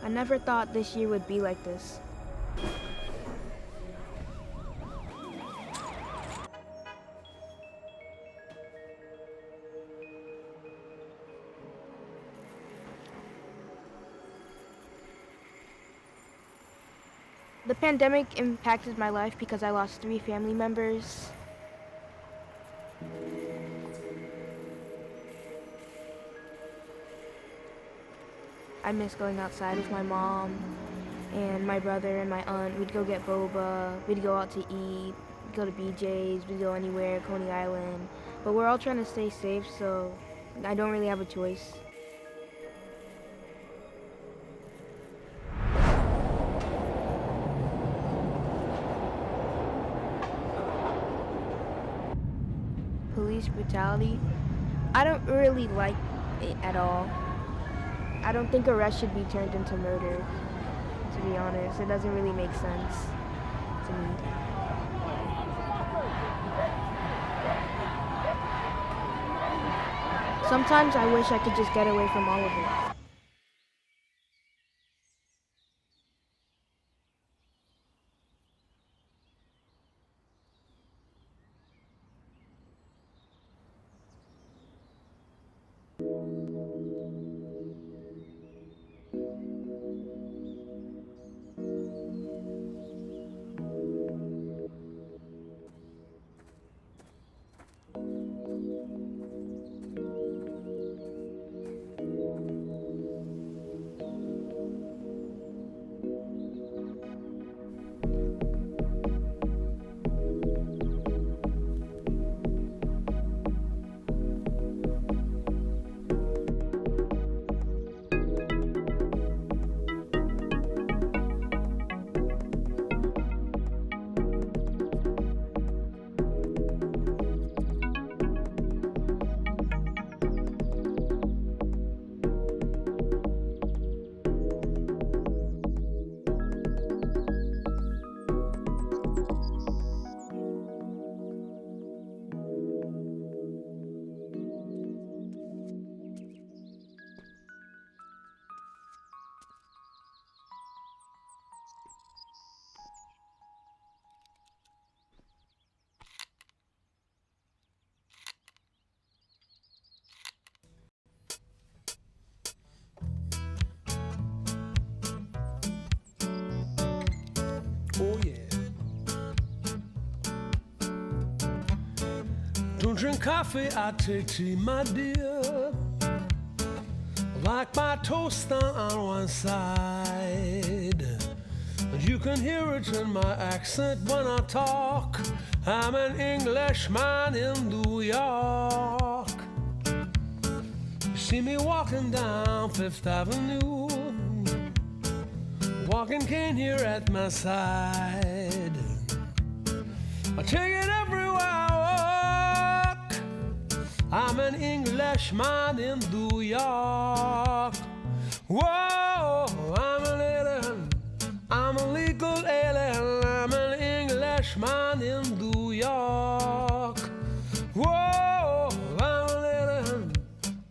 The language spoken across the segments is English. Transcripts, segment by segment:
I never thought this year would be like this. The pandemic impacted my life because I lost 3 family members. I miss going outside with my mom and my brother and my aunt. We'd go get boba, we'd go out to eat, go to BJ's, we'd go anywhere, Coney Island. But we're all trying to stay safe, so I don't really have a choice. Police brutality, I don't really like it at all. I don't think arrest should be turned into murder, to be honest. It doesn't really make sense to me. Sometimes I wish I could just get away from all of it. Oh yeah. Don't drink coffee, I take tea, my dear. Like my toast on one side. And you can hear it in my accent when I talk. I'm an Englishman in New York. You see me walking down Fifth Avenue, walking cane here at my side. I take it everywhere I walk. I'm an Englishman in New York. Whoa, I'm an alien, I'm a legal alien. I'm an Englishman in New York. Whoa, I'm an alien,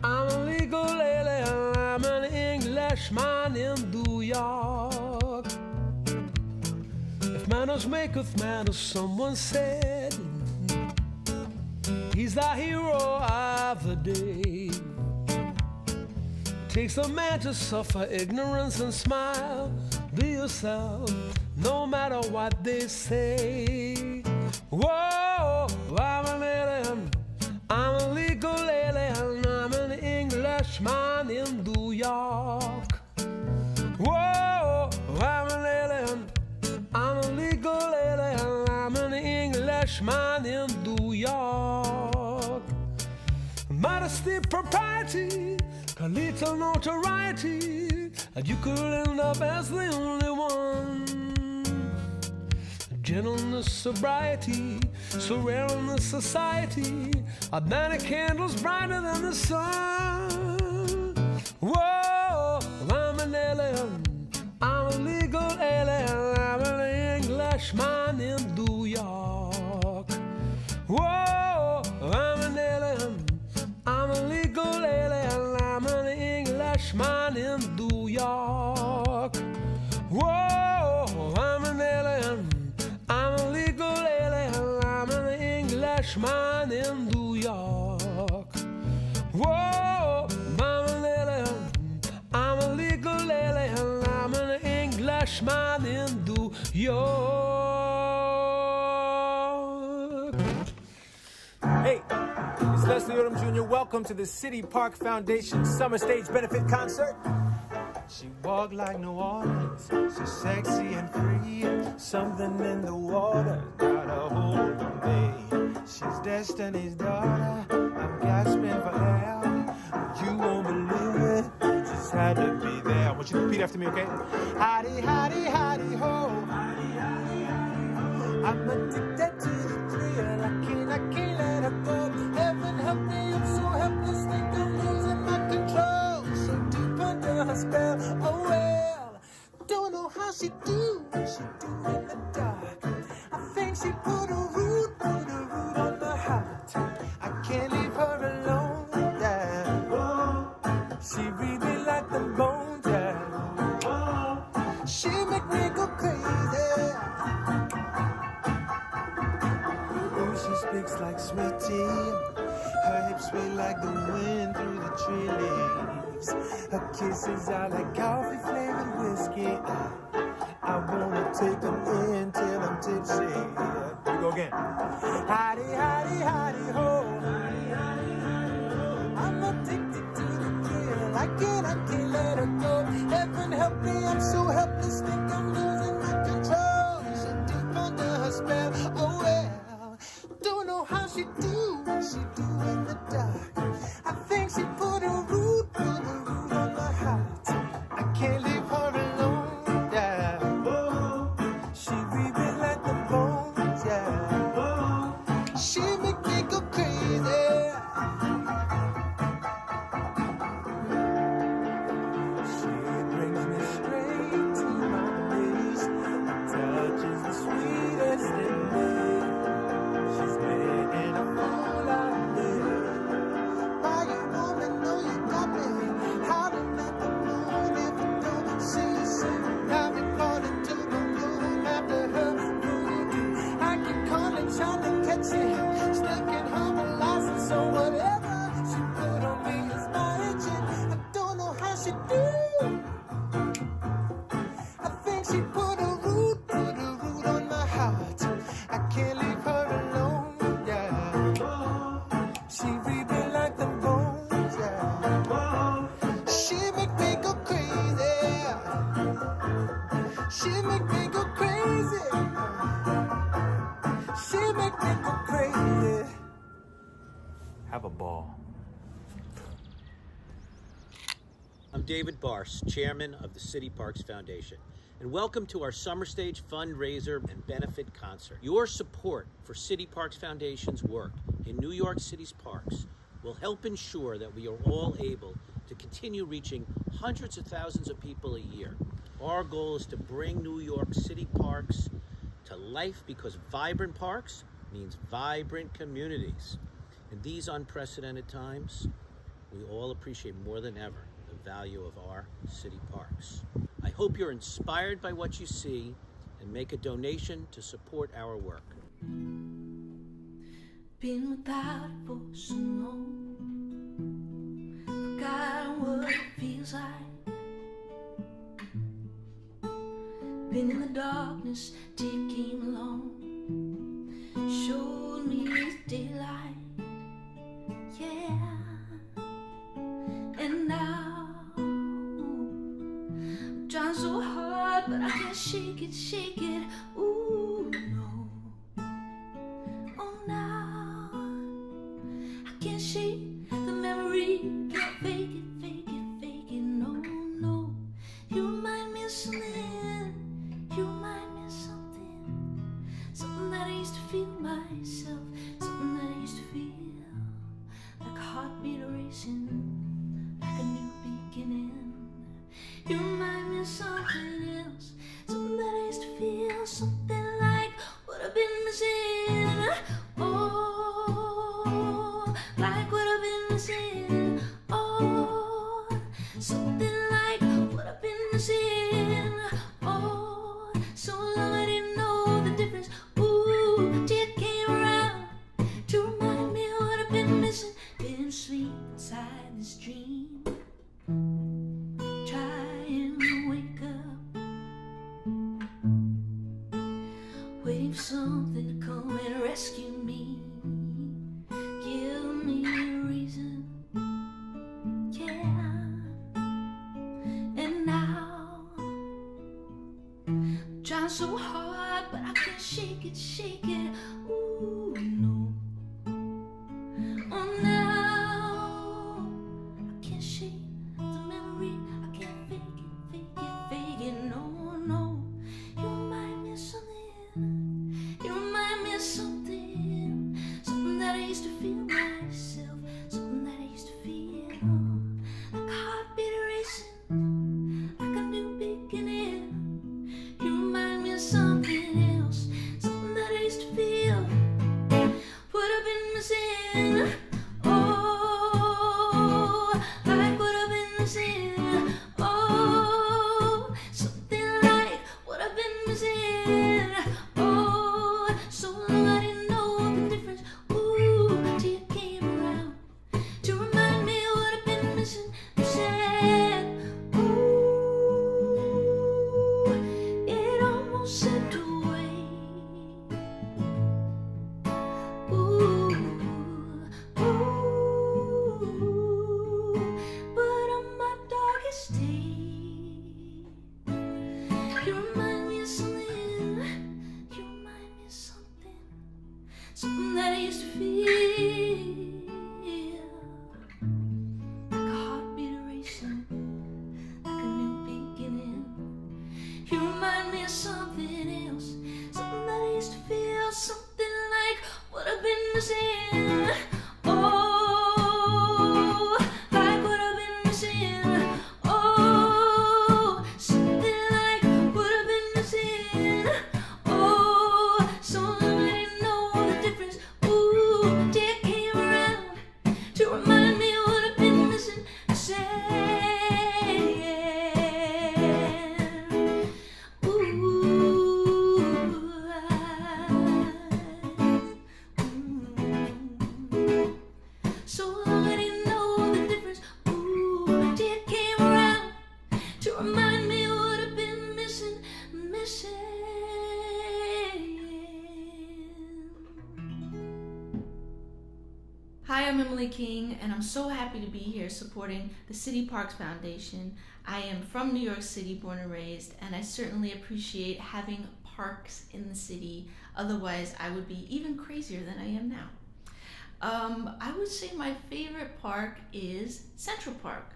I'm a legal alien. I'm an Englishman in New York. If manners maketh manners, someone said, he's the hero of the day. Takes a man to suffer ignorance and smile. Be yourself, no matter what they say. Whoa, I'm an alien, I'm a legal alien. I'm an Englishman in New York. Whoa, I'm an alien, I'm a legal alien. I'm an Englishman in New York. Modesty, propriety, a little notoriety, and you could end up as the only one. Gentleness, sobriety, so rare in this society, are many candles brighter than the sun. Whoa, I'm an alien, I'm a legal alien. I'm an Englishman in New York. Whoa, I'm an alien, I'm a legal alien. I'm an Englishman in New York. Englishman in New York. Whoa, I'm an alien, I'm a legal alien, I'm an Englishman in New York. Hey, it's Leslie Odom Jr. Welcome to the City Park Foundation Summerstage benefit concert. She walked like New Orleans, she's sexy and free. Something in the water got a hold on me. She's Destiny's daughter, I'm gasping for air. You won't believe it, you just had to be there. I want you to repeat after me, okay? Hottie, hottie, hottie, ho. I'm addicted to the thrill, I can't let her go. Heaven help me, I'm so helpless, think I'm losing my control. So deep under her spell, oh well. Don't know how she do in the dark. I think she put a root on my heart. I can't leave her alone, yeah. She read me like the bones, yeah. She make me go crazy. Oh, she speaks like sweet tea. Her hips sway like the wind through the tree leaves. Her kisses are like coffee flavored whiskey. I wanna take them in till I'm tipsy. Here we go again. Hottie, hottie, hottie, ho. I'm addicted to the thrill. I can't let her go. Heaven help me, I'm so helpless, think I'm losing my control. So deep under her spell, oh well. Don't know how she do in the dark. I think she put a root on my heart. I can't leave her alone, yeah. She read me like the bones, yeah. She make me go crazy. She brings me straight to my knees. Her touch is the sweetest in me. She's making a fool out of me. Why you woman know you got me? How to let the moon if you don't see you soon? I've been calling to the moon after her voodoo. I can call it trying to catch it, stuck in her molasses. So whatever she put on me is magic. I don't know how she do. I think she put a root on my heart. I can't leave her alone, yeah. She read me like the bones, yeah. She make me go crazy. She make me go crazy. She make me go crazy. Have a ball. I'm David Barse, chairman of the City Parks Foundation, and welcome to our Summerstage fundraiser and benefit concert. Your support for City Parks Foundation's work in New York City's parks will help ensure that we are all able to continue reaching hundreds of thousands of people a year. Our goal is to bring New York City parks to life because vibrant parks means vibrant communities. In these unprecedented times, we all appreciate more than ever the value of our city parks. I hope you're inspired by what you see and make a donation to support our work. Been without it for so long, forgotten what it feels like. Been in the darkness till you came along, showed me the daylight, yeah. And now I'm trying so hard, but I can't shake it, ooh no. Oh now I can't shake the memory, can't fake it, no, no. You remind me of something, you remind me of something that I used to feel myself, something that I used to feel, like a heartbeat racing, like a new beginning. You remind me of something else, something that I used to feel, something like what I've been missing. Oh, like what I've been come and rescue me. Give me a reason, yeah. And now I'm trying so hard, but I can't shake it, shake it. Ooh, no. Oh, now I can't shake the memory. I can't fake it, fake it, fake it. No, no. You remind me of something. You remind me of something. Something that I used to feel myself. Something that I used to feel. Like a heartbeat racing. Like a new beginning. You remind me of something else. Something that I used to feel. What I've been missing. Oh, like what I've been missing. Oh, something like what I've been missing. Oh, so long I didn't know the difference. Ooh, till you came around to remind me what I've been missing. Missing. Ooh, it almost slipped away. Ooh, but on my darkest day, you remind me of something. You remind me of something, something that I used to feel, like a heartbeat racing, like a new beginning. You remind me of something else, something that I used to feel, something like what I've been missing. Oh, like what I've been missing. Oh, something like what I've been missing. Oh, so long I didn't know the difference. Ooh, till you came around to remind me what I've been missing. So long I didn't know the difference. Ooh, till you came around to remind me what I've been missing, missing. Hi, I'm Emily King, and I'm so happy to be here supporting the City Parks Foundation. I am from New York City, born and raised, and I certainly appreciate having parks in the city. Otherwise, I would be even crazier than I am now. I would say my favorite park is Central Park.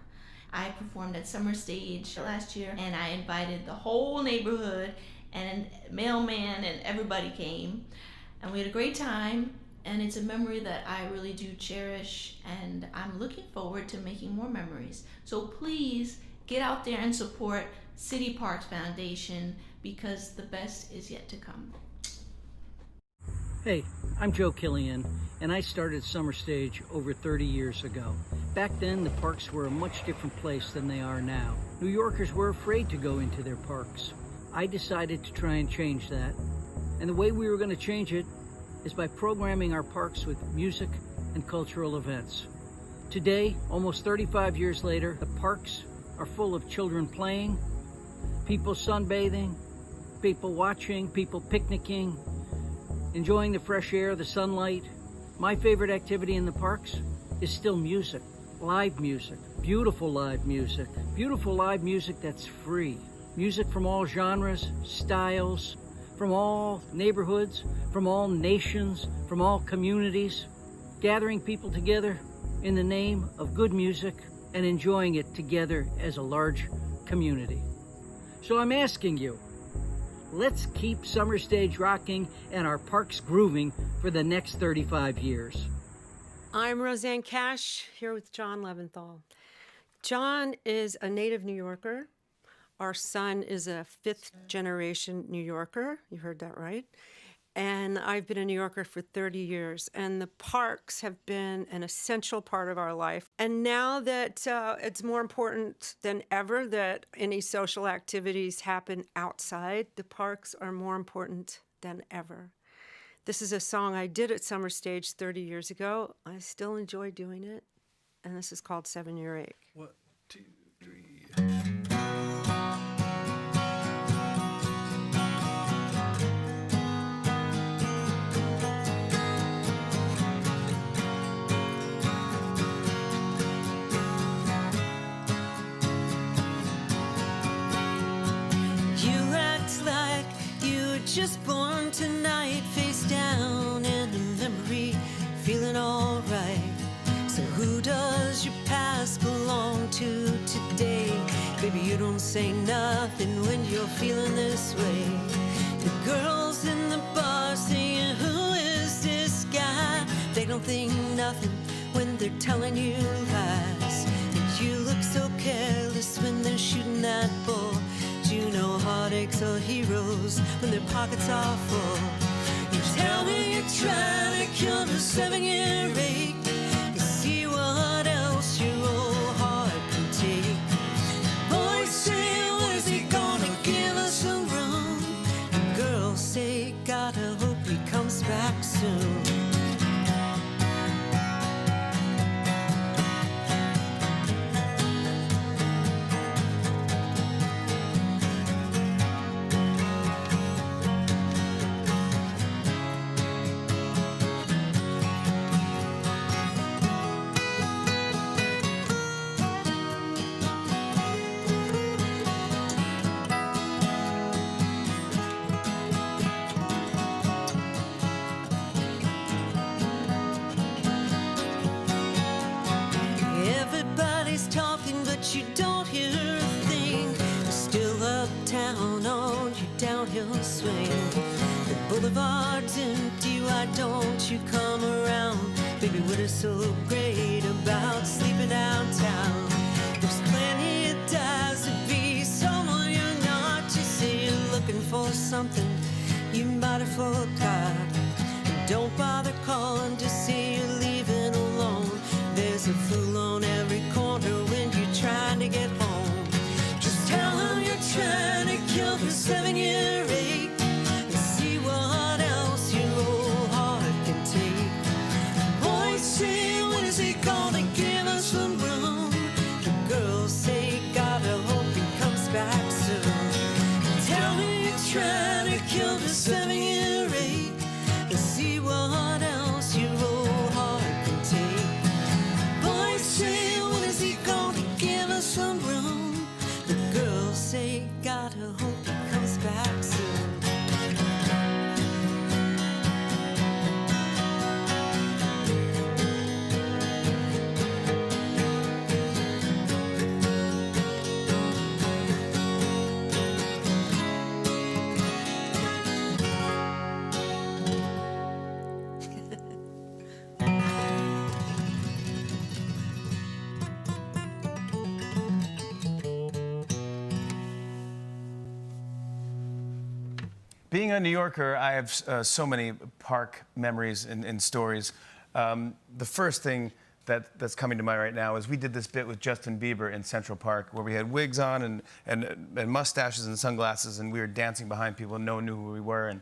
I performed at Summerstage last year, and I invited the whole neighborhood, and mailman and everybody came, and we had a great time. And it's a memory that I really do cherish, and I'm looking forward to making more memories. So please get out there and support City Parks Foundation, because the best is yet to come. Hey, I'm Joe Killian, and I started Summerstage over 30 years ago. Back then, the parks were a much different place than they are now. New Yorkers were afraid to go into their parks. I decided to try and change that, and the way we were going to change it is by programming our parks with music and cultural events. Today, almost 35 years later, the parks are full of children playing, people sunbathing, people watching, people picnicking, enjoying the fresh air, the sunlight. My favorite activity in the parks is still music, live music, beautiful live music that's free. Music from all genres, styles, from all neighborhoods, from all nations, from all communities, gathering people together in the name of good music and enjoying it together as a large community. So I'm asking you, let's keep Summerstage rocking and our parks grooving for the next 35 years. I'm Roseanne Cash, here with John Leventhal. John is a native New Yorker. Our son is a fifth-generation New Yorker. You heard that right. And I've been a New Yorker for 30 years. And the parks have been an essential part of our life. And now that it's more important than ever that any social activities happen outside, the parks are more important than ever. This is a song I did at Summerstage 30 years ago. I still enjoy doing it. And this is called 7-Year Ache. 1, 2, 3. just born tonight, face down in a memory, feeling alright. So who does your past belong to today? Baby, you don't say nothing when you're feeling this way. The girls in the bar saying, who is this guy? They don't think nothing when they're telling you lies. And you look so careless when they're shooting that bull. Do you know heartaches are heroes when their pockets are full? You tell me you're trying to cure the 7-year ache. You see what else your old heart can take. Boys say, when is he gonna give us some room? And girls say, gotta hope he comes back soon. Everybody's talking, but you don't hear a thing. You're still uptown on your downhill swing. The boulevard's empty, why don't you come around? Baby, what is so great about sleeping downtown? There's plenty of ties to be someone you're not. You say you're looking for something you might have forgot. And don't bother calling to say you're leaving alone. There's a fool on every corner when you're trying to get home. Just tell him you're trying to kill the 7-year ache and see what else your old heart can take. Boys say, when is he gonna give us some room? The girls say, gotta hope he comes back soon. Tell me you're trying to kill the 7-year ache and see what else your old heart can take. Boys say, when is he gonna give us some room? The girls say, gotta hope he comes back soon. Being a New Yorker, I have so many park memories and stories. The first thing that's coming to mind right now is we did this bit with Justin Bieber in Central Park where we had wigs on and mustaches and sunglasses, and we were dancing behind people and no one knew who we were. And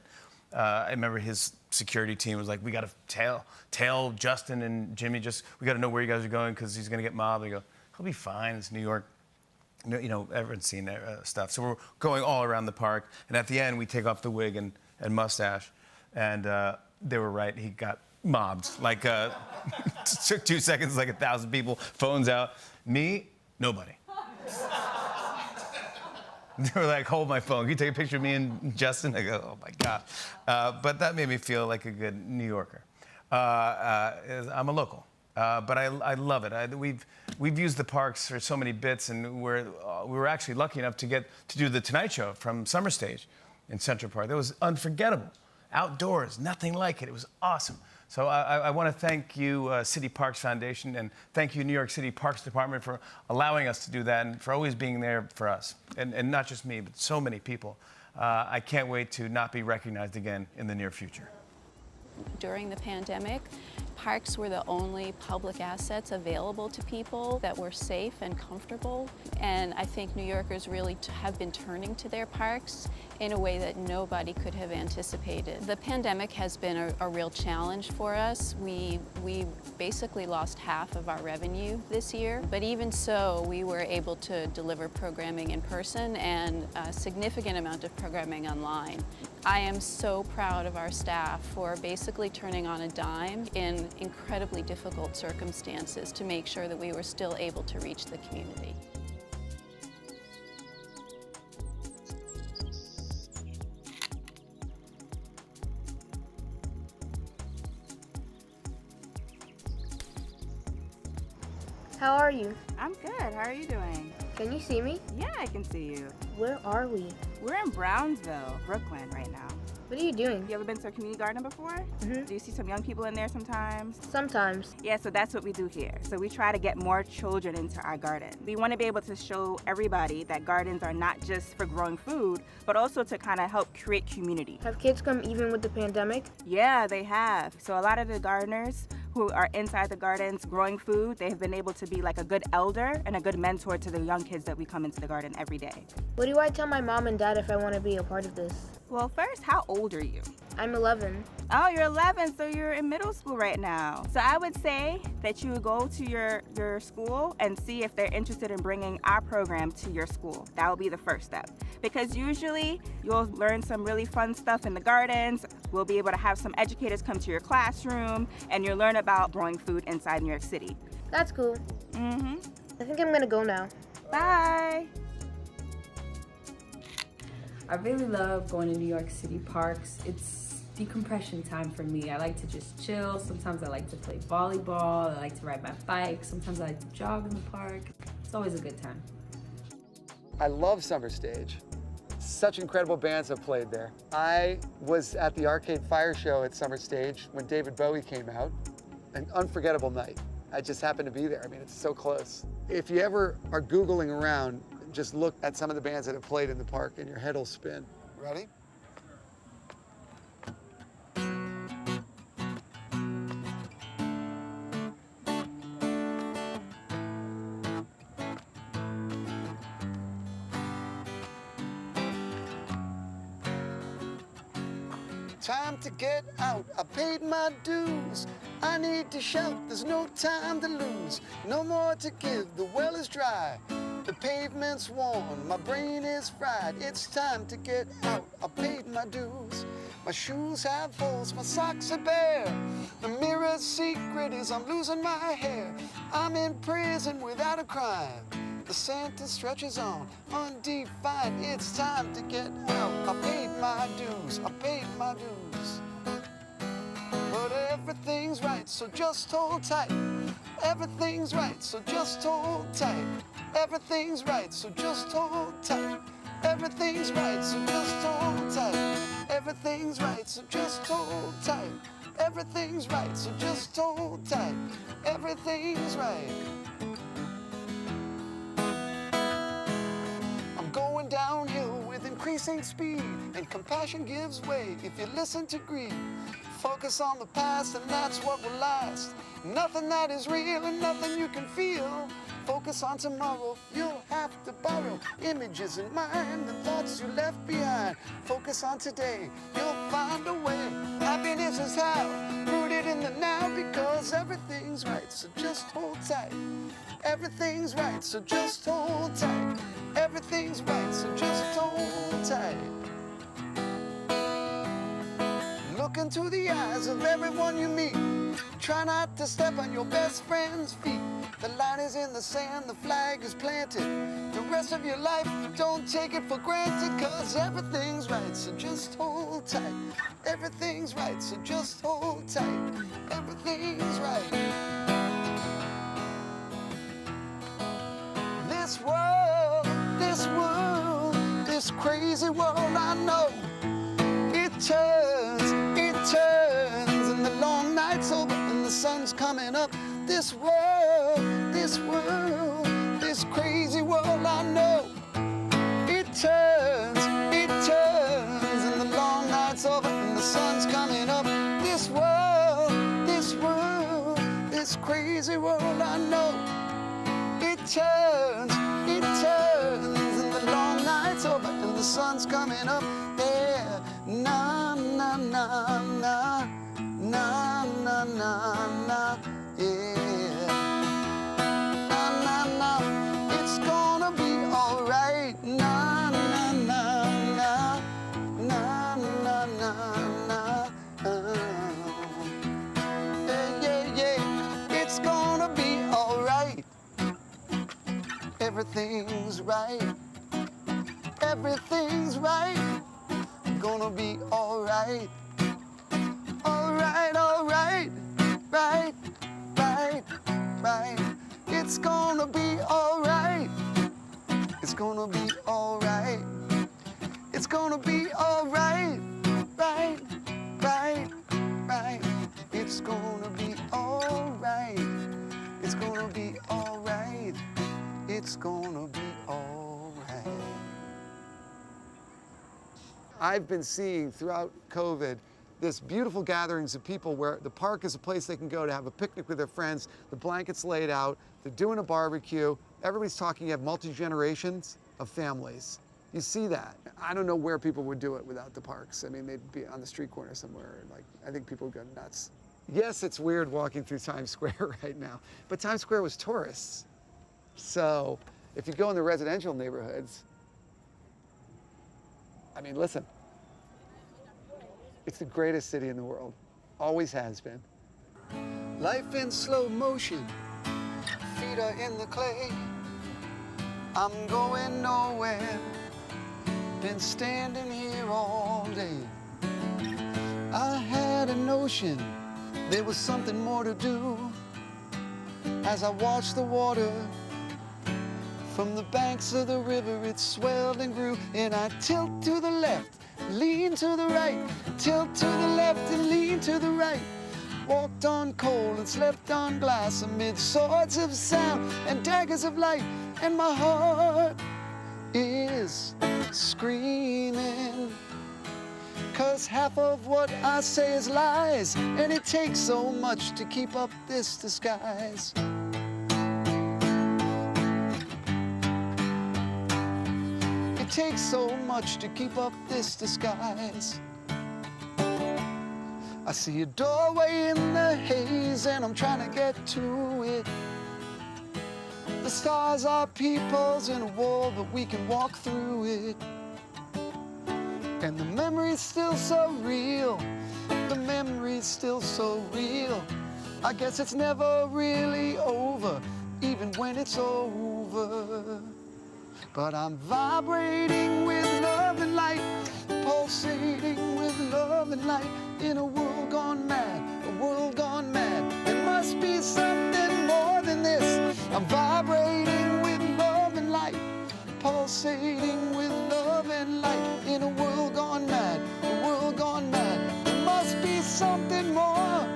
I remember his security team was like, we got to tail Justin and Jimmy, we got to know where you guys are going because he's going to get mobbed. They go, he'll be fine, it's New York. You know, everyone's seen that stuff. So we're going all around the park, and at the end, we take off the wig and mustache, and they were right. He got mobbed. Like, took 2 seconds, like 1,000 people, phones out. Me, nobody. They were like, hold my phone. Can you take a picture of me and Justin? I go, oh my God. But that made me feel like a good New Yorker. I'm a local. But I love it. We've used the parks for so many bits, and we were actually lucky enough to get to do the Tonight Show from Summerstage in Central Park. That was unforgettable. Outdoors, nothing like it. It was awesome. So I want to thank you, City Parks Foundation, and thank you, New York City Parks Department, for allowing us to do that and for always being there for us. And not just me, but so many people. I can't wait to not be recognized again in the near future. During the pandemic, parks were the only public assets available to people that were safe and comfortable. And I think New Yorkers really have been turning to their parks in a way that nobody could have anticipated. The pandemic has been a real challenge for us. We basically lost half of our revenue this year, but even so, we were able to deliver programming in person and a significant amount of programming online. I am so proud of our staff for basically turning on a dime in incredibly difficult circumstances to make sure that we were still able to reach the community. How are you? I'm good. How are you doing? Can you see me? Yeah, I can see you. Where are we? We're in Brownsville, Brooklyn right now. What are you doing? You ever been to a community garden before? Mm-hmm. Do you see some young people in there sometimes? Sometimes. Yeah, so that's what we do here. So we try to get more children into our garden. We want to be able to show everybody that gardens are not just for growing food, but also to kind of help create community. Have kids come even with the pandemic? Yeah, they have. So a lot of the gardeners who are inside the gardens growing food, they have been able to be like a good elder and a good mentor to the young kids that we come into the garden every day. What do I tell my mom and dad if I want to be a part of this? Well, first, how old are you? I'm 11. Oh, you're 11, so you're in middle school right now. So I would say that you would go to your school and see if they're interested in bringing our program to your school. That would be the first step. Because usually you'll learn some really fun stuff in the gardens. We'll be able to have some educators come to your classroom and you'll learn about growing food inside New York City. That's cool. Mm-hmm. I think I'm gonna go now. Bye. I really love going to New York City parks. It's decompression time for me. I like to just chill. Sometimes I like to play volleyball. I like to ride my bike. Sometimes I like to jog in the park. It's always a good time. I love Summerstage. Such incredible bands have played there. I was at the Arcade Fire Show at Summerstage when David Bowie came out. An unforgettable night. I just happened to be there. I mean, it's so close. If you ever are Googling around, just look at some of the bands that have played in the park and your head will spin. Ready? Time to get out, I paid my dues. I need to shout, there's no time to lose. No more to give, the well is dry. The pavement's worn, my brain is fried. It's time to get out, I paid my dues. My shoes have holes, my socks are bare. The mirror's secret is I'm losing my hair. I'm in prison without a crime. The sentence stretches on, undefined. It's time to get out, I paid my dues, I paid my dues. But everything's right, so just hold tight. Everything's right, so just hold tight. Everything's right, so just hold tight. Everything's right, so just hold tight. Everything's right, so just hold tight. Everything's right, so just hold tight. Everything's right. I'm going downhill with increasing speed, and compassion gives way if you listen to greed. Focus on the past, and that's what will last. Nothing that is real and nothing you can feel. Focus on tomorrow, you'll have to borrow images in mind, the thoughts you left behind. Focus on today, you'll find a way. Happiness is how, rooted in the now, because everything's right, so just hold tight. Everything's right, so just hold tight. Everything's right, so just hold tight. Look into the eyes of everyone you meet. Try not to step on your best friend's feet. The line is in the sand, the flag is planted. The rest of your life, don't take it for granted, cause everything's right, so just hold tight. Everything's right, so just hold tight. Everything's right. This world, this crazy world, I know. It turns, and the long night's over and the sun's coming up. This world, this crazy world, I know. It turns, and the long night's over and the sun's coming up. This world, this crazy world, I know. It turns, and the long night's over and the sun's coming up. Yeah, na na na na, na na na na, yeah. Na na na, it's gonna be alright. Na na na na, na na na na. Yeah yeah yeah, it's gonna be alright. Everything's right. Everything's right. Gonna be alright. Alright, alright. Right, right, right. It's gonna I've been seeing throughout COVID this beautiful gatherings of people where the park is a place they can go to have a picnic with their friends, the blankets laid out, they're doing a barbecue, everybody's talking, you have multi-generations of families. You see that. I don't know where people would do it without the parks. I mean, they'd be on the street corner somewhere. Like, I think people would go nuts. Yes, it's weird walking through Times Square right now, but Times Square was tourists. So if you go in the residential neighborhoods, I mean, listen, it's the greatest city in the world. Always has been. Life in slow motion, feet are in the clay. I'm going nowhere, been standing here all day. I had a notion there was something more to do. As I watched the water from the banks of the river, it swelled and grew, and I tilt to the left, lean to the right, tilt to the left and lean to the right. Walked on coal and slept on glass amid swords of sound and daggers of light, and my heart is screaming, 'cause half of what I say is lies, and it takes so much to keep up this disguise. It takes so much to keep up this disguise. I see a doorway in the haze and I'm trying to get to it. The stars are peepholes in a wall, but we can walk through it. And the memory's still so real. The memory's still so real. I guess it's never really over, even when it's over. But I'm vibrating with love and light, pulsating with love and light, in a world gone mad, a world gone mad. There must be something more than this. I'm vibrating with love and light, pulsating with love and light, in a world gone mad, a world gone mad. There must be something more.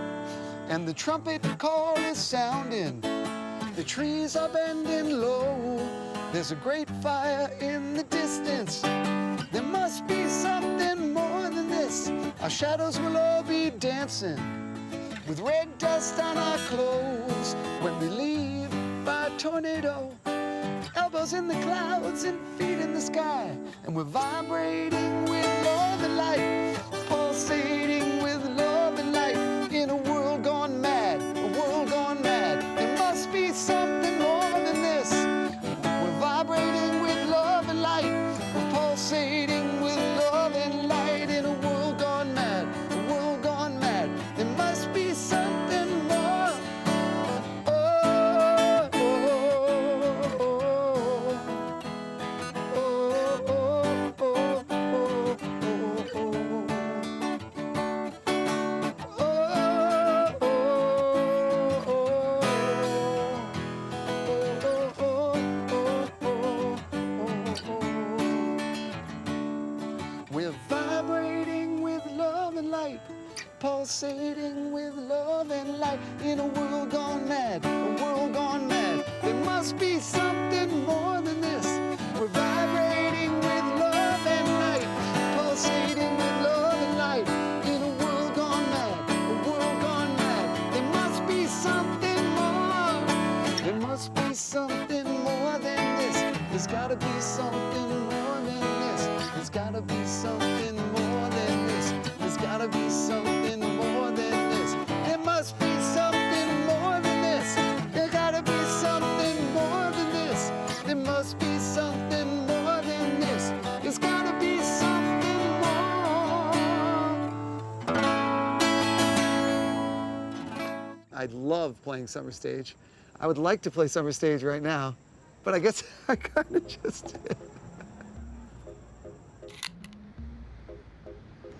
And the trumpet call is sounding, the trees are bending low. There's a great fire in the distance. There must be something more than this. Our shadows will all be dancing with red dust on our clothes when we leave by tornado. Elbows in the clouds and feet in the sky. And we're vibrating with love and light, pulsating with love and light, in a world gone mad, a world gone mad. There must be something more than this. We're vibrating with love and light, we're pulsating with love and light, in a world gone mad, a world gone mad. There must be something more. Oh, oh, oh, oh, oh, oh, oh, oh, oh, oh. We're vibrating with love and light, pulsating with love and light, in a world gone mad, a world gone mad. There must be something more than this. We're vibrating with love and light, pulsating with love and light, in a world gone mad, a world gone mad. There must be something more. There must be something more than this. There's gotta be something more than this. There's gotta be something more than this. There's gotta be something more than this. There must be something more than this. There gotta be something more than this. There must be something more than this. There's gotta be something more. I love playing Summerstage. I would like to play Summerstage right now, but I guess I kind of just did.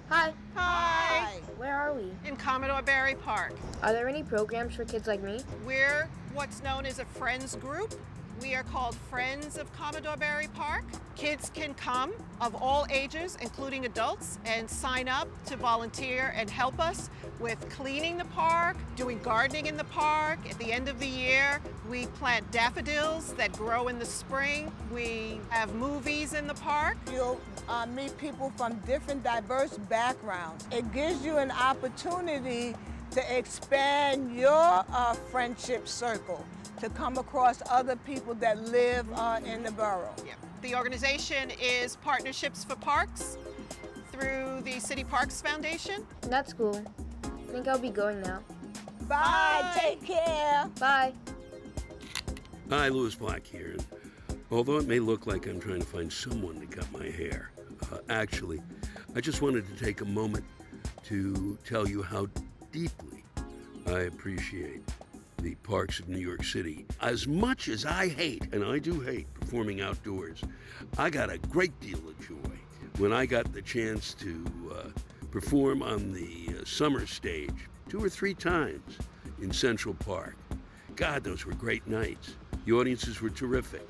Hi. Hi. Where are we? In Commodore Barry Park. Are there any programs for kids like me? We're what's known as a friends group. We are called Friends of Commodore Barry Park. Kids can come of all ages, including adults, and sign up to volunteer and help us with cleaning the park, doing gardening in the park. At the end of the year, we plant daffodils that grow in the spring. We have movies in the park. You'll meet people from different diverse backgrounds. It gives you an opportunity to expand your friendship circle, to come across other people that live in the borough. Yeah. The organization is Partnerships for Parks through the City Parks Foundation. That's cool. I think I'll be going now. Bye. Take care. Bye. Hi, Louis Black here. And although it may look like I'm trying to find someone to cut my hair, actually, I just wanted to take a moment to tell you how deeply I appreciate the parks of New York City. As much as I hate, and I do hate, performing outdoors, I got a great deal of joy when I got the chance to perform on the Summerstage 2 or 3 times in Central Park. God, those were great nights. The audiences were terrific,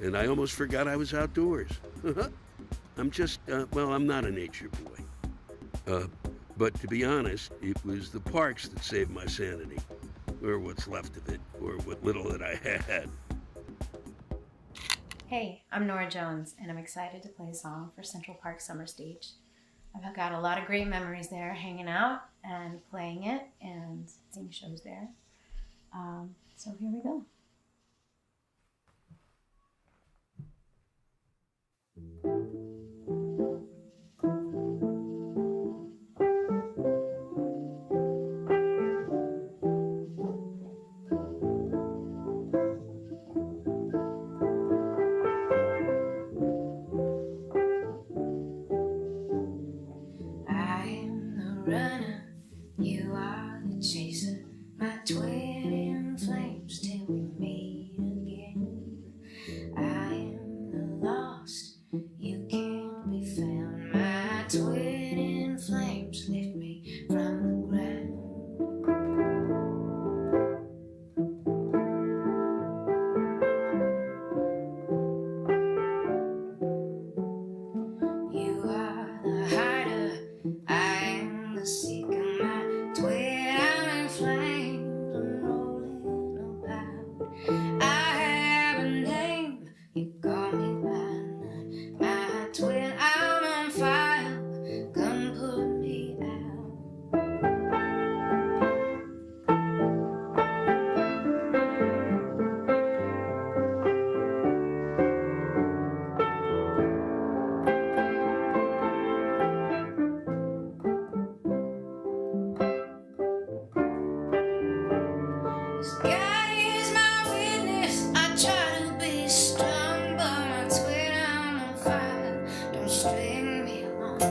and I almost forgot I was outdoors. I'm just, well, I'm not a nature boy. But to be honest, it was the parks that saved my sanity, or what's left of it, or what little that I had. Hey, I'm Nora Jones, and I'm excited to play a song for Central Park Summerstage. I've got a lot of great memories there, hanging out and playing it and seeing shows there. So here we go. Runner, you are the chaser, my twin in flames till we meet again. I am the lost, you can't be found, my twin in flames lift me from the ground. You are the hider, I am the seeker, my twin in flames, I'm rolling about. I have a name, you call me by name, my twin, I'm on fire, come put me out. God is my witness, I try to be strong, but my twin, I'm on fire, don't string me along. I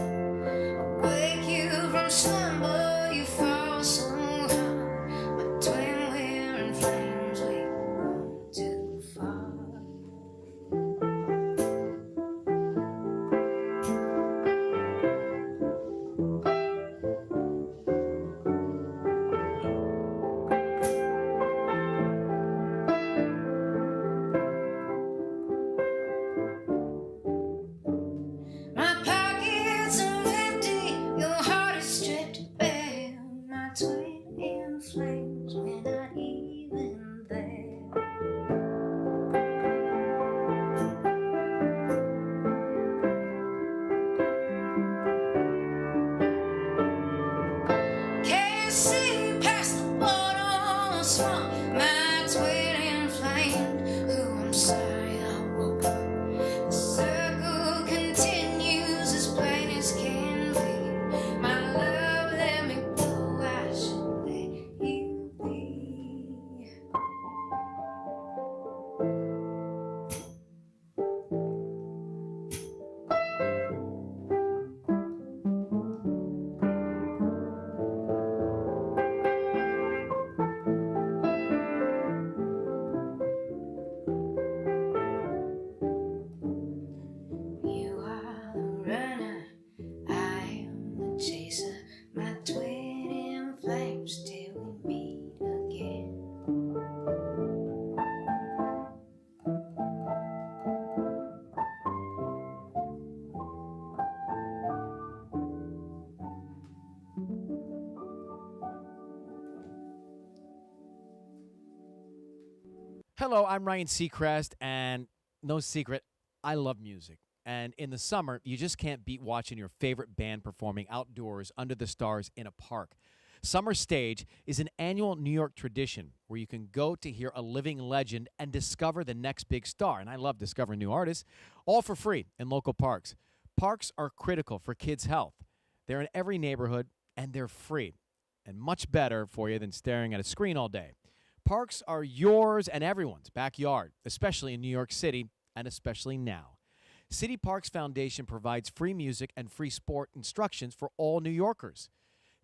wake you from slumber, you fall so hard, my twin, we're in flames, we've gone too far. Hello, I'm Ryan Seacrest, and no secret, I love music. And in the summer, you just can't beat watching your favorite band performing outdoors under the stars in a park. Summerstage is an annual New York tradition where you can go to hear a living legend and discover the next big star. And I love discovering new artists, all for free in local parks. Parks are critical for kids' health. They're in every neighborhood, and they're free, and much better for you than staring at a screen all day. Parks are yours and everyone's backyard, especially in New York City, and especially now. City Parks Foundation provides free music and free sport instructions for all New Yorkers.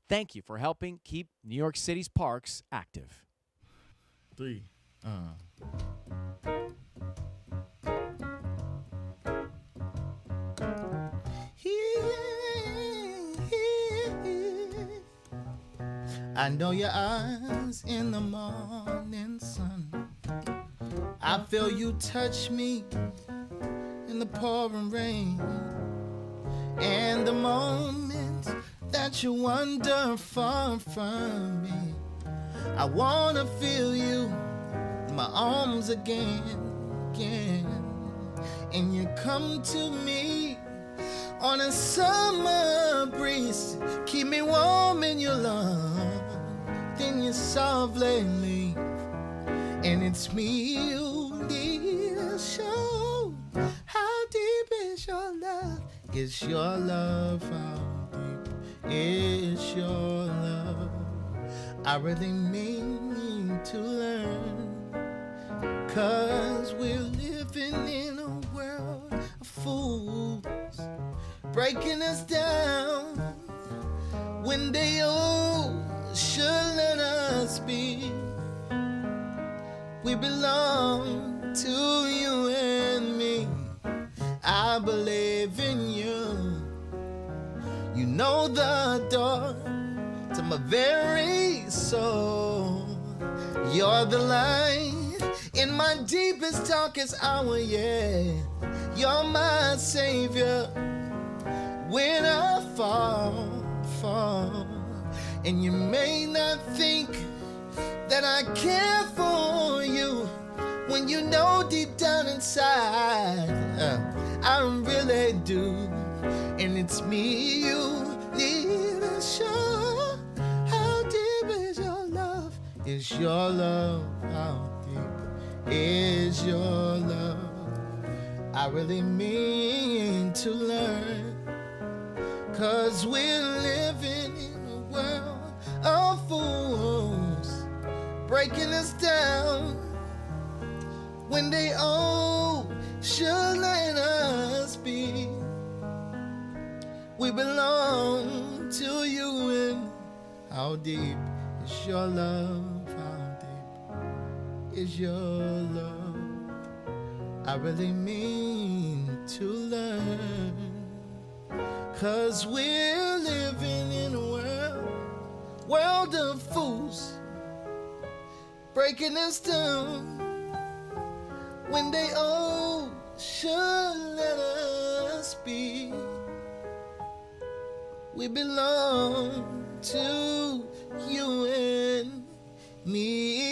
Thank you for helping keep New York City's parks active. 3. I know your eyes in the morning sun. I feel you touch me in the pouring rain. And the moment that you wander far from me, I wanna feel you in my arms again. And you come to me on a summer breeze, keep me warm in your love. Then you softly leave, and it's me you need to show. How deep is your love? Is your love how deep is your love? I really mean to learn, 'cause we're living in a world of fools, breaking us down when they all should let us be. We belong to you and me. I believe in you. You know the door to my very soul. You're the light in my deepest, darkest hour, yeah. You're my savior when I fall. And you may not think that I care for you when you know deep down inside I really do. And it's me you need to show. How deep is your love? Is your love? How deep is your love? I really mean to learn, 'cause we're living in a world of fools, breaking us down when they all should let us be. We belong to you, and how deep is your love? How deep is your love? I really mean to learn, 'cause we're living in a world of fools, breaking us down when they all should let us be. We belong to you and me.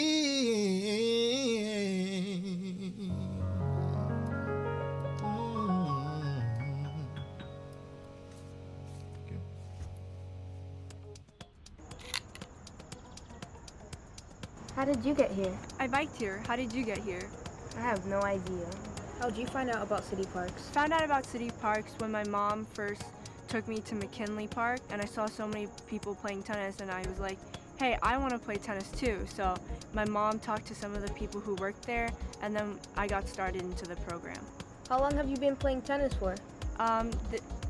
How did you get here? I biked here. How did you get here? I have no idea. How'd you find out about city parks? Found out about city parks when my mom first took me to McKinley Park, and I saw so many people playing tennis, and I was like, hey, I want to play tennis too. So my mom talked to some of the people who worked there, and then I got started into the program. How long have you been playing tennis for?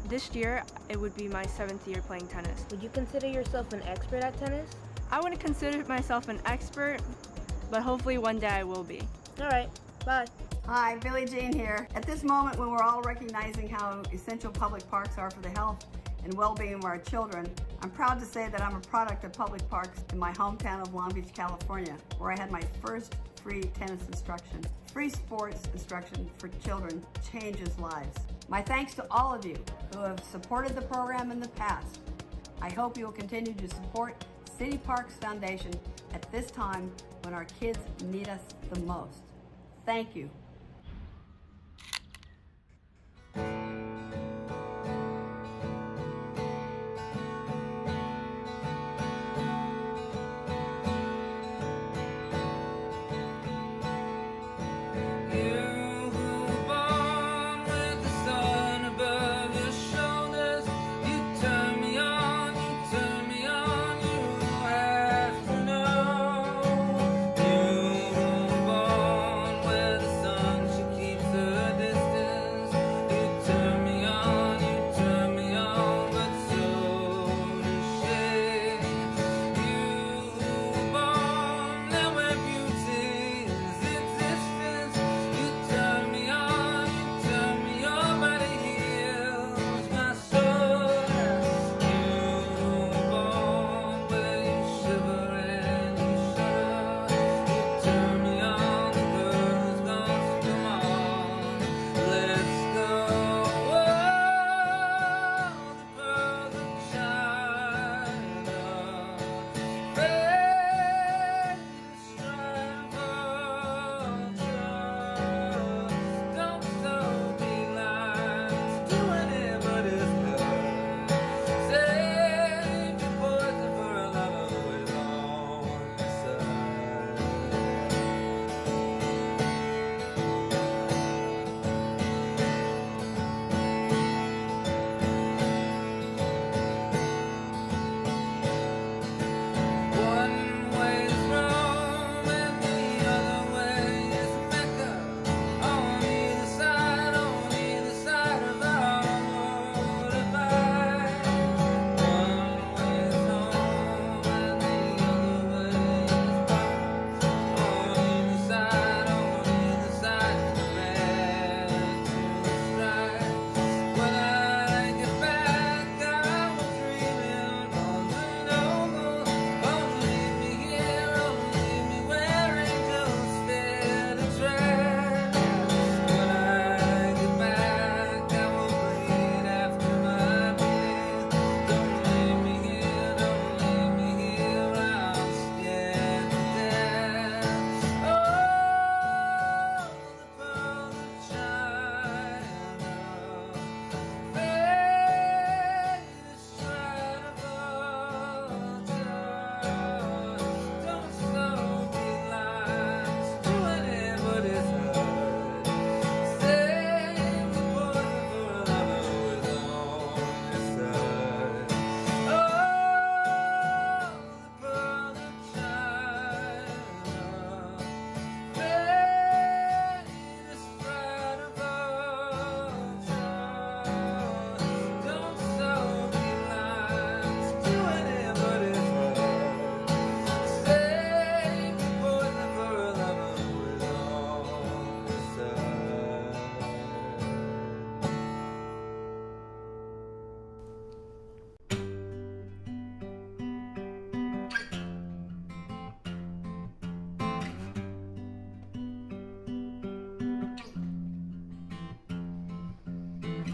This year, it would be my 7th year playing tennis. Would you consider yourself an expert at tennis? I wouldn't consider myself an expert, but hopefully one day I will be. All right, bye. Hi, Billie Jean here. At this moment when we're all recognizing how essential public parks are for the health and well-being of our children, I'm proud to say that I'm a product of public parks in my hometown of Long Beach, California, where I had my first free tennis instruction. Free sports instruction for children changes lives. My thanks to all of you who have supported the program in the past. I hope you will continue to support City Parks Foundation at this time when our kids need us the most. Thank you.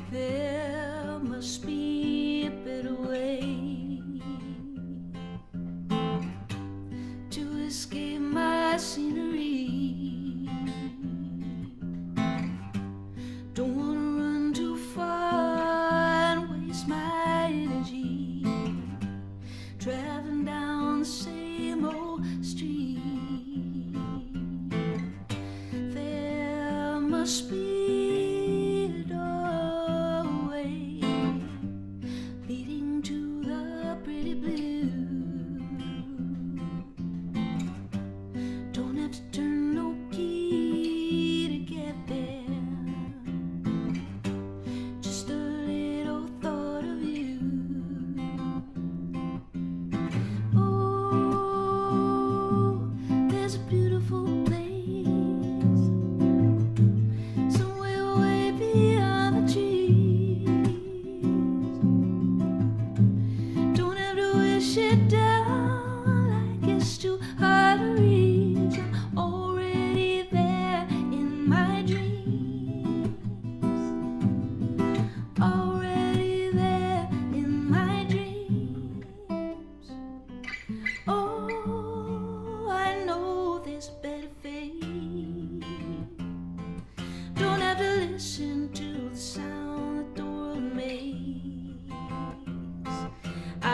There must be a better way to escape my scenery. Don't wanna run too far and waste my energy traveling down the same old street. There must be leading to the pretty blue. Don't have to turn no key to get there. Just a little thought of you. Oh, there's a beautiful place, so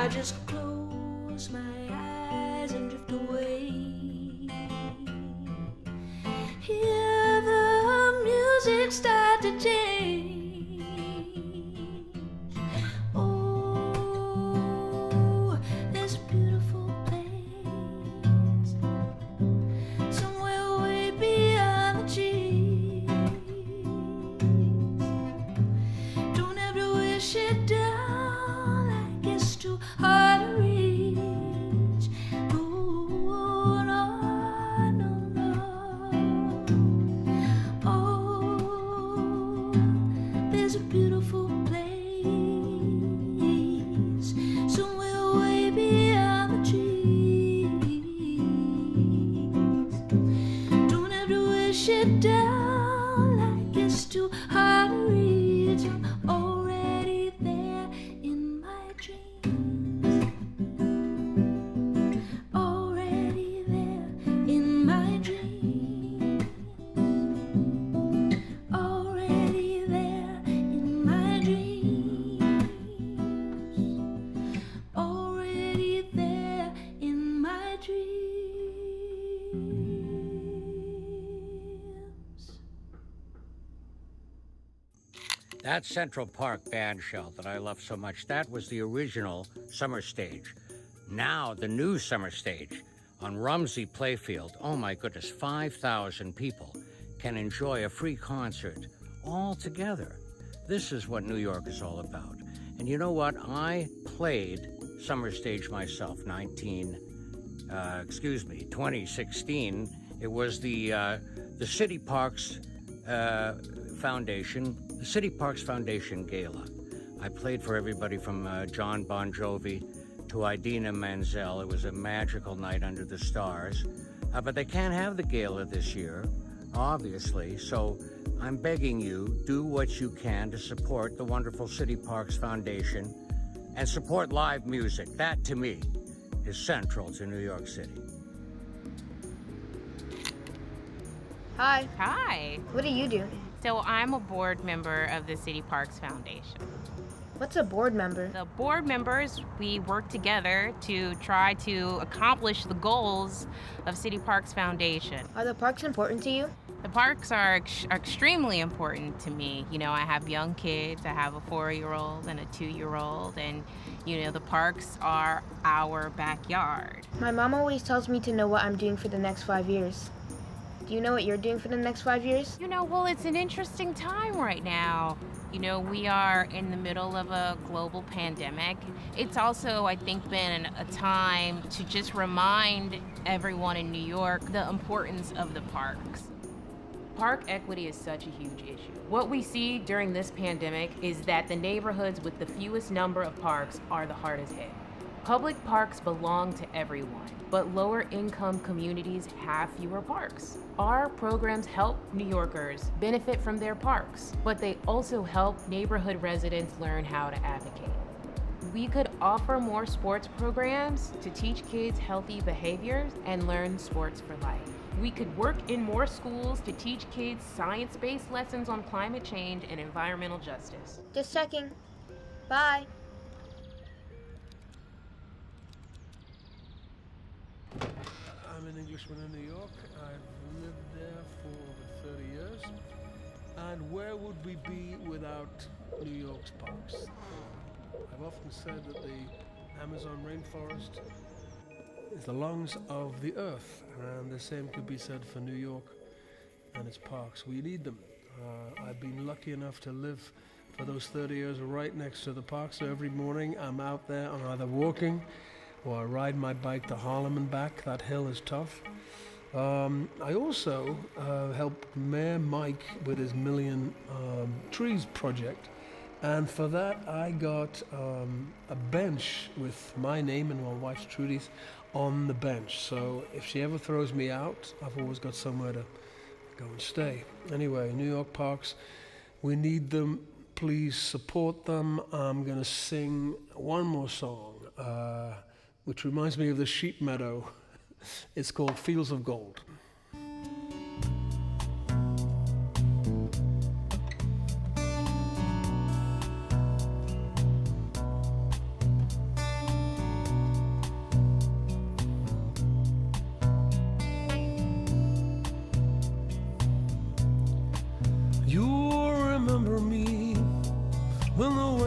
I just close my eyes and drift away. Hear the music start to change. Oh, there's a beautiful place somewhere way beyond the trees. Don't have to wish it down like it's too hard to reach. No, no, no, no. Oh, there's a beautiful place somewhere way beyond the trees. Don't have to wish it down like it's too hard to reach. I'm already there in my dreams. Already there in my dreams. Already there in my dreams. Already there in my dreams. That Central Park band shell that I love so much, that was the original Summerstage. Now, the new Summerstage on Rumsey Playfield, oh my goodness, 5,000 people can enjoy a free concert all together. This is what New York is all about. And you know what? I played Summerstage myself, 2016. It was the City Parks Foundation, the City Parks Foundation Gala. I played for everybody from John Bon Jovi to Idina Menzel. It was a magical night under the stars. But they can't have the gala this year, obviously, so I'm begging you, do what you can to support the wonderful City Parks Foundation and support live music. That, to me, is central to New York City. Hi. Hi. What do you do? So I'm a board member of the City Parks Foundation. What's a board member? The board members, we work together to try to accomplish the goals of City Parks Foundation. Are the parks important to you? The parks are extremely important to me. You know, I have young kids. I have a 4-year-old and a 2-year-old, and you know, the parks are our backyard. My mom always tells me to know what I'm doing for the next 5 years. Do you know what you're doing for the next 5 years? You know, well, it's an interesting time right now. You know, we are in the middle of a global pandemic. It's also, I think, been a time to just remind everyone in New York the importance of the parks. Park equity is such a huge issue. What we see during this pandemic is that the neighborhoods with the fewest number of parks are the hardest hit. Public parks belong to everyone, but lower income communities have fewer parks. Our programs help New Yorkers benefit from their parks, but they also help neighborhood residents learn how to advocate. We could offer more sports programs to teach kids healthy behaviors and learn sports for life. We could work in more schools to teach kids science-based lessons on climate change and environmental justice. Just checking. Bye. I'm an Englishman in New York. I've lived there for over 30 years. And where would we be without New York's parks? I've often said that the Amazon rainforest is the lungs of the earth, and the same could be said for New York and its parks. We need them. I've been lucky enough to live for those 30 years right next to the park, so every morning I'm out there, I'm either walking or I ride my bike to Harlem and back. That hill is tough. I also helped Mayor Mike with his Million Trees project, and for that I got a bench with my name and my wife's Trudy's on the bench. So if she ever throws me out, I've always got somewhere to go and stay. Anyway, New York parks, we need them. Please support them. I'm gonna sing one more song, which reminds me of the sheep meadow. It's called Fields of Gold.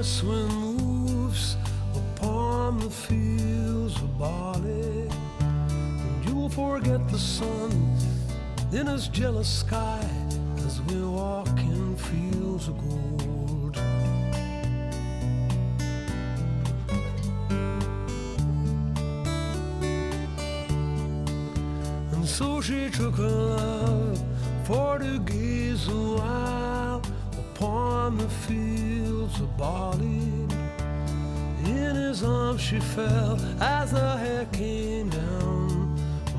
west wind moves upon the fields of barley, and you'll forget the sun in his jealous sky as we walk in fields of gold. And so she took her love for to gaze a while upon the fields of barley. In his arms she fell as the hair came down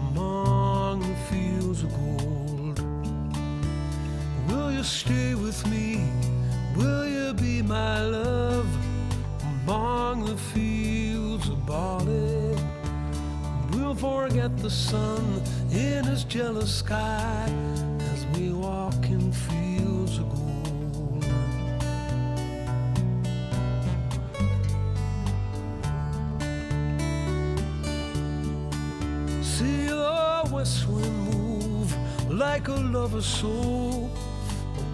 among the fields of gold. Will you stay with me? Will you be my love among the fields of barley? We'll forget the sun in his jealous sky as we walk in fields of gold. See the west wind move like a lover's soul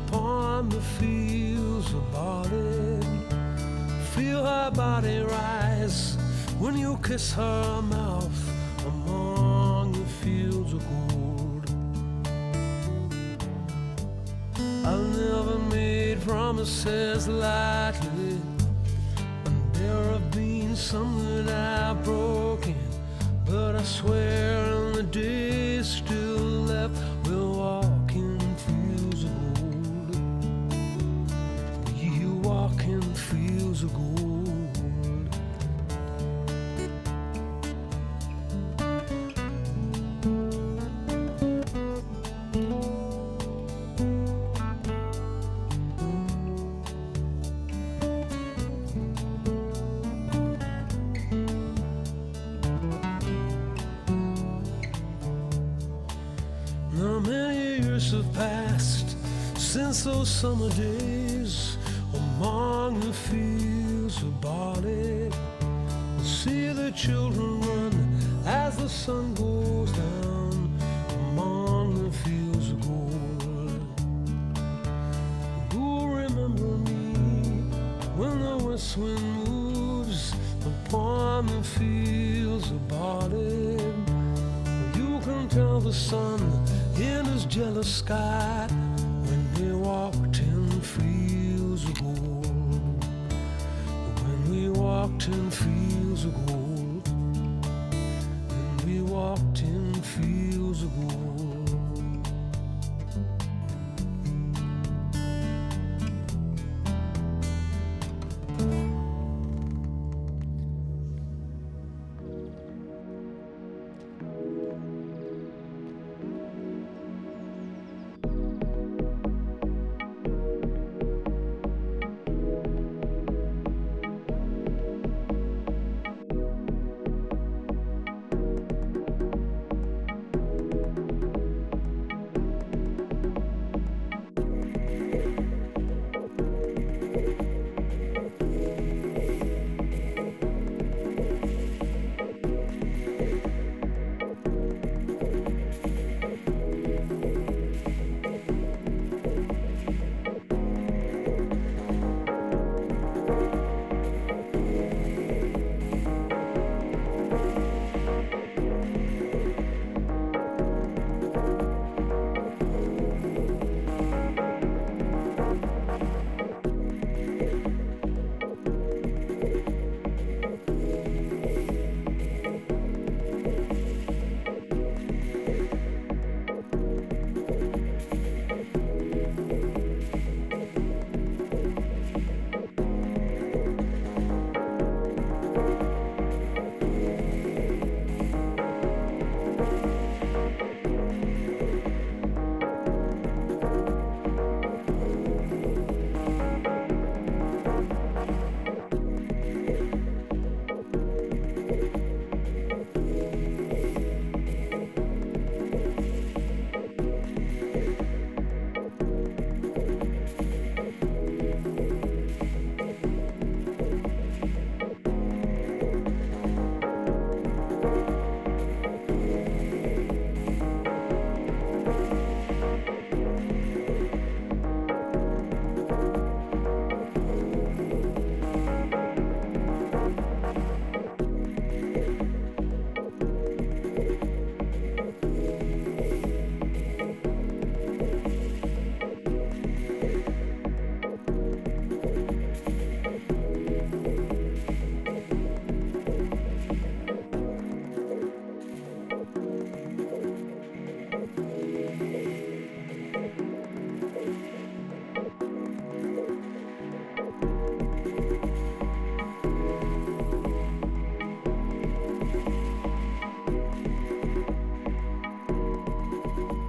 upon the fields of barley. Feel her body rise when you kiss her mouth among the fields of gold. I've never made promises lightly, and there have been some that I've broken, but I swear in the days still left we'll walk in fields of gold. You walk in fields of gold. Now many years have passed since those summer days among the fields of barley. See the children run as the sun goes down among the fields of gold. Who'll remember me when the west wind moves upon the fields of barley? You can tell the sun in his jealous sky when we walked in fields of gold. When we walked in fields of gold. When we walked in fields of gold. you.